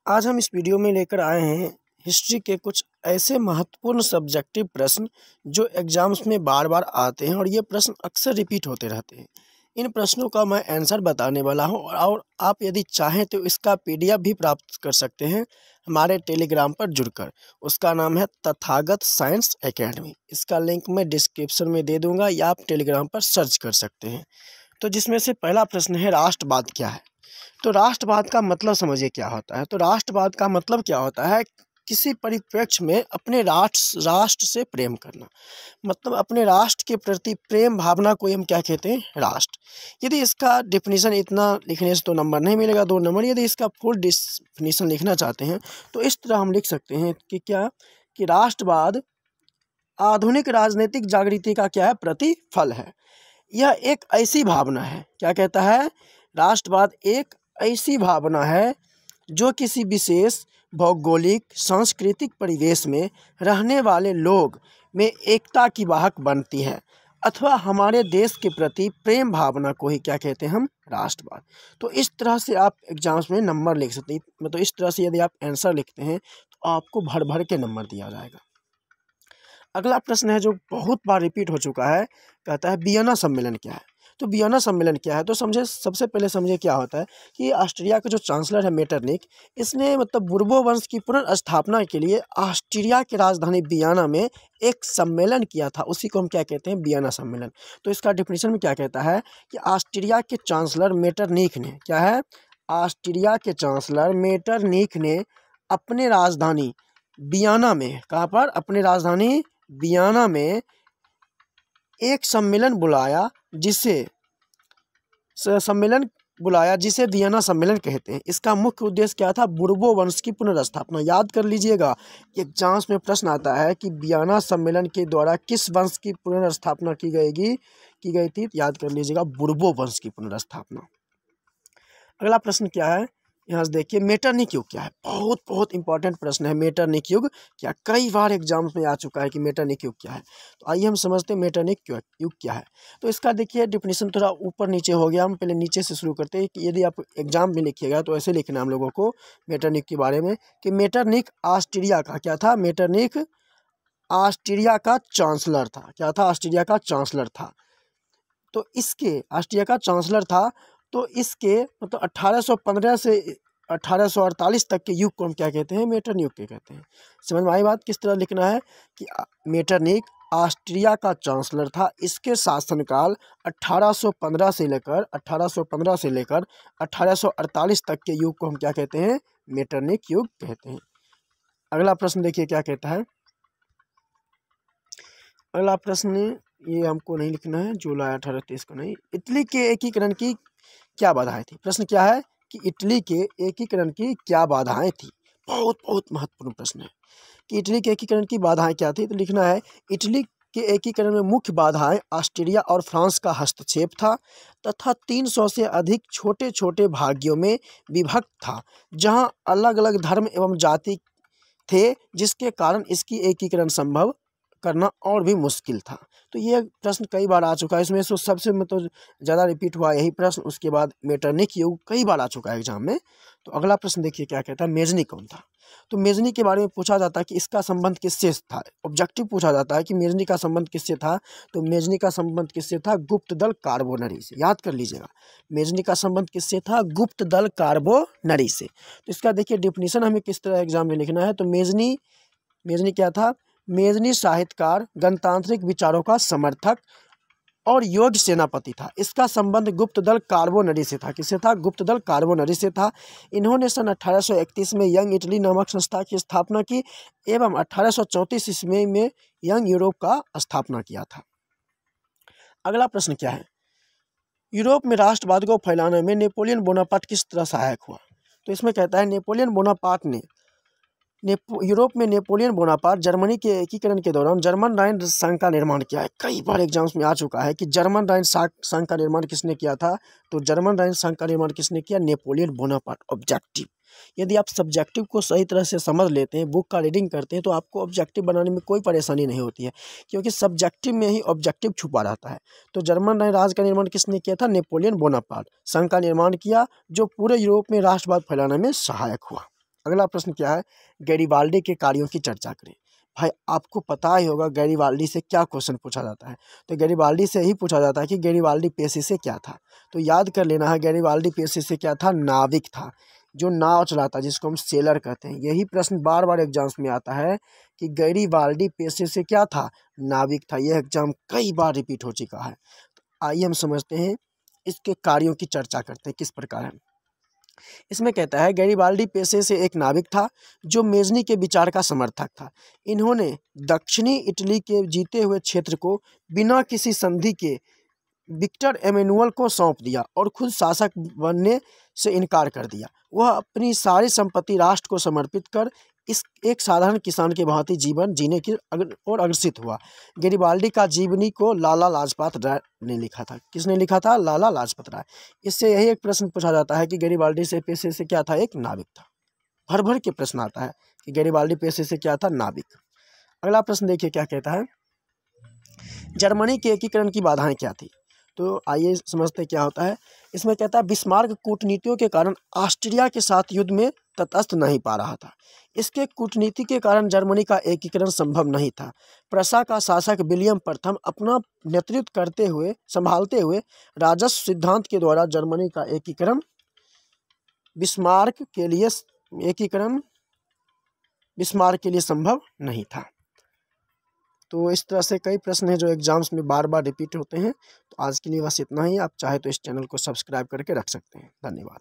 आज हम इस वीडियो में लेकर आए हैं हिस्ट्री के कुछ ऐसे महत्वपूर्ण सब्जेक्टिव प्रश्न जो एग्जाम्स में बार बार आते हैं और ये प्रश्न अक्सर रिपीट होते रहते हैं। इन प्रश्नों का मैं आंसर बताने वाला हूं और आप यदि चाहें तो इसका पीडीएफ भी प्राप्त कर सकते हैं हमारे टेलीग्राम पर जुड़कर। उसका नाम है तथागत साइंस एकेडमी। इसका लिंक मैं डिस्क्रिप्शन में दे दूँगा या आप टेलीग्राम पर सर्च कर सकते हैं। तो जिसमें से पहला प्रश्न है, राष्ट्रवाद क्या है? तो राष्ट्रवाद का मतलब समझिए क्या होता है। तो राष्ट्रवाद का मतलब क्या होता है, किसी परिप्रेक्ष्य में अपने राष्ट्र से प्रेम करना, मतलब अपने राष्ट्र के प्रति प्रेम भावना को हम क्या कहते हैं, राष्ट्र। यदि इसका डिफिनीशन इतना लिखने से तो नंबर नहीं मिलेगा, 2 नंबर। यदि इसका फुल डिफिनीशन लिखना चाहते हैं तो इस तरह हम लिख सकते हैं कि क्या, कि राष्ट्रवाद आधुनिक राजनीतिक जागृति का क्या है, प्रतिफल है। यह एक ऐसी भावना है, क्या कहता है, राष्ट्रवाद एक ऐसी भावना है जो किसी विशेष भौगोलिक सांस्कृतिक परिवेश में रहने वाले लोग में एकता की वाहक बनती है, अथवा हमारे देश के प्रति प्रेम भावना को ही क्या कहते हैं हम, राष्ट्रवाद। तो इस तरह से आप एग्जाम्स में नंबर लिख सकते हैं। मतलब इस तरह से यदि आप आंसर लिखते हैं तो आपको भर भर के नंबर दिया जाएगा। अगला प्रश्न है जो बहुत बार रिपीट हो चुका है, कहता है वियना सम्मेलन क्या है? तो वियना सम्मेलन क्या है, तो समझे, सबसे पहले समझे क्या होता है कि ऑस्ट्रिया का जो चांसलर है मेटरनिक, इसने मतलब बुर्बो वंश की पुनर्स्थापना के लिए ऑस्ट्रिया की राजधानी वियना में एक सम्मेलन किया था। उसी को हम क्या कहते हैं, वियना सम्मेलन। तो इसका डिफिनीशन में क्या कहता है कि ऑस्ट्रिया के चांसलर मेटरनिक ने, क्या है, ऑस्ट्रिया के चांसलर मेटरनिक ने अपने राजधानी वियना में, कहाँ पर, अपने राजधानी वियना में एक सम्मेलन बुलाया जिसे वियना सम्मेलन कहते हैं। इसका मुख्य उद्देश्य क्या था, बुर्बो वंश की पुनर्स्थापना। याद कर लीजिएगा, एग्जाम्स में प्रश्न आता है कि वियना सम्मेलन के द्वारा किस वंश की पुनर्स्थापना की गई थी। याद कर लीजिएगा, बुर्बो वंश की पुनर्स्थापना। अगला प्रश्न क्या है, यहाँ से देखिए, मेटरनिक युग क्या है? बहुत बहुत इंपॉर्टेंट प्रश्न है, मेटरनिक युग क्या। कई बार एग्जाम्स में आ चुका है कि मेटरनिक युग क्या है। तो आइए हम समझते हैं मेटरनिक युग क्या है। तो इसका देखिए डिफिनीशन थोड़ा ऊपर नीचे हो गया, हम पहले नीचे से शुरू करते हैं कि यदि आप एग्जाम में लिखिएगा तो ऐसे लिखना हम लोगों को मेटरनिक के बारे में कि मेटरनिक ऑस्ट्रिया का क्या था, मेटरनिक ऑस्ट्रिया का चांसलर था। क्या था, ऑस्ट्रिया का चांसलर था। तो इसके, ऑस्ट्रिया का चांसलर था, तो इसके मतलब 1815 से 1848 तक के युग को हम क्या कहते हैं, मेटरनिक युग के कहते हैं। समझ में आई बात? किस तरह लिखना है कि मेटरनिक ऑस्ट्रिया का चांसलर था, इसके शासनकाल 1815 से लेकर 1848 तक के युग को हम क्या कहते हैं, मेटरनिक युग कहते हैं। अगला प्रश्न देखिए क्या कहता है। अगला प्रश्न, ये हमको नहीं लिखना है, जुलाई 1823 को नहीं। इटली के एकीकरण की क्या बाधाएं थी? प्रश्न क्या है कि इटली के एकीकरण की क्या बाधाएं थी। बहुत बहुत महत्वपूर्ण प्रश्न है कि इटली के एकीकरण की बाधाएं क्या थी। तो लिखना है, इटली के एकीकरण में मुख्य बाधाएं ऑस्ट्रिया और फ्रांस का हस्तक्षेप था तथा 300 से अधिक छोटे छोटे भाग्यों में विभक्त था, जहां अलग अलग धर्म एवं जाति थे, जिसके कारण इसकी एकीकरण संभव करना और भी मुश्किल था। तो ये प्रश्न कई बार आ चुका है, इसमें से सबसे मतलब ज़्यादा रिपीट हुआ यही प्रश्न। उसके बाद मेटरनिक युग कई बार आ चुका है एग्जाम में। तो अगला प्रश्न देखिए क्या कहता है, मेजनी कौन था? तो मेजनी के बारे में पूछा जाता है कि इसका संबंध किससे था। ऑब्जेक्टिव पूछा जाता है कि मेजनी का संबंध किससे था। तो मेजनी का संबंध किससे था, गुप्त दल कार्बोनरी से। याद कर लीजिएगा, मेजनी का संबंध किससे था, गुप्त दल कार्बोनरी से। तो इसका देखिए डिफिनीशन हमें किस तरह एग्जाम में लिखना है। तो मेजनी क्या था, मेजनी साहित्यकार, गणतांत्रिक विचारों का समर्थक और योग्य सेनापति था। इसका संबंध गुप्त दल कार्बोनरी से था। किससे था, गुप्त दल कार्बोनरी से था। इन्होंने सन 1831 में यंग इटली नामक संस्था की स्थापना की एवं 1834 ईस्वी में यंग यूरोप का स्थापना किया था। अगला प्रश्न क्या है, यूरोप में राष्ट्रवाद को फैलाने में नेपोलियन बोनापार्ट किस तरह सहायक हुआ? तो इसमें कहता है, नेपोलियन बोनापार्ट ने यूरोप में नेपोलियन बोनापार्ट जर्मनी के एकीकरण के दौरान जर्मन राइन संघ का निर्माण किया है। कई बार एग्जाम्स में आ चुका है कि जर्मन राइन संघ का निर्माण किसने किया था। तो जर्मन राइन संघ का निर्माण किसने किया, नेपोलियन बोनापार्ट। ऑब्जेक्टिव, यदि आप सब्जेक्टिव को सही तरह से समझ लेते हैं, बुक का रीडिंग करते हैं, तो आपको ऑब्जेक्टिव बनाने में कोई परेशानी नहीं होती है, क्योंकि सब्जेक्टिव में ही ऑब्जेक्टिव छुपा रहता है। तो जर्मन राइन राज्य का निर्माण किसने किया था, नेपोलियन बोनापार्ट संघ का निर्माण किया, जो पूरे यूरोप में राष्ट्रवाद फैलाने में सहायक हुआ। अगला प्रश्न क्या है, गैरिबाल्डी के कार्यों की चर्चा करें। भाई आपको पता ही होगा गैरिबाल्डी से क्या क्वेश्चन पूछा जाता है, तो गैरिबाल्डी से ही पूछा जाता है कि गैरिबाल्डी पेशे से क्या था। तो याद कर लेना है, गैरिबाल्डी पेशे से क्या था, नाविक था, जो नाव चलाता है, जिसको हम सेलर कहते हैं। यही प्रश्न बार बार एग्जाम्स में आता है कि गैरिबाल्डी पेशे से क्या था, नाविक था। यह एग्जाम कई बार रिपीट हो चुका है। तो आइए हम समझते हैं, इसके कार्यों की चर्चा करते हैं किस प्रकार है। इसमें कहता है गैरिबाल्डी पेशे से एक नाविक था जो मेजनी के विचार का समर्थक था। इन्होंने दक्षिणी इटली के जीते हुए क्षेत्र को बिना किसी संधि के विक्टर एमेनुअल को सौंप दिया और खुद शासक बनने से इनकार कर दिया। वह अपनी सारी संपत्ति राष्ट्र को समर्पित कर इस एक साधारण किसान के भांति जीवन जीने की ओर अग्रसित हुआ। गैरिबाल्डी का जीवनी को लाला लाजपत राय ने लिखा था। किसने लिखा था, लाला लाजपत राय। इससे यही एक प्रश्न पूछा जाता है कि गैरिबाल्डी से पेशे से क्या था, एक नाविक था। भर भर के प्रश्न आता है कि गैरिबाल्डी पेशे से क्या था, नाविक। अगला प्रश्न देखिए क्या कहता है, जर्मनी के एकीकरण की बाधाएं क्या थी। तो आइए समझते क्या होता है। इसमें कहता है बिस्मार्क कूटनीतियों के कारण ऑस्ट्रिया के साथ युद्ध में तटस्थ नहीं पा रहा था। इसके कूटनीति के कारण जर्मनी का एकीकरण संभव नहीं था। प्रशा का शासक विलियम प्रथम अपना नेतृत्व करते हुए संभालते हुए राजस्व सिद्धांत के द्वारा जर्मनी का एकीकरण बिस्मार्क के लिए संभव नहीं था। तो इस तरह से कई प्रश्न हैं जो एग्जाम्स में बार बार रिपीट होते हैं। तो आज के लिए बस इतना ही। आप चाहे तो इस चैनल को सब्सक्राइब करके रख सकते हैं। धन्यवाद।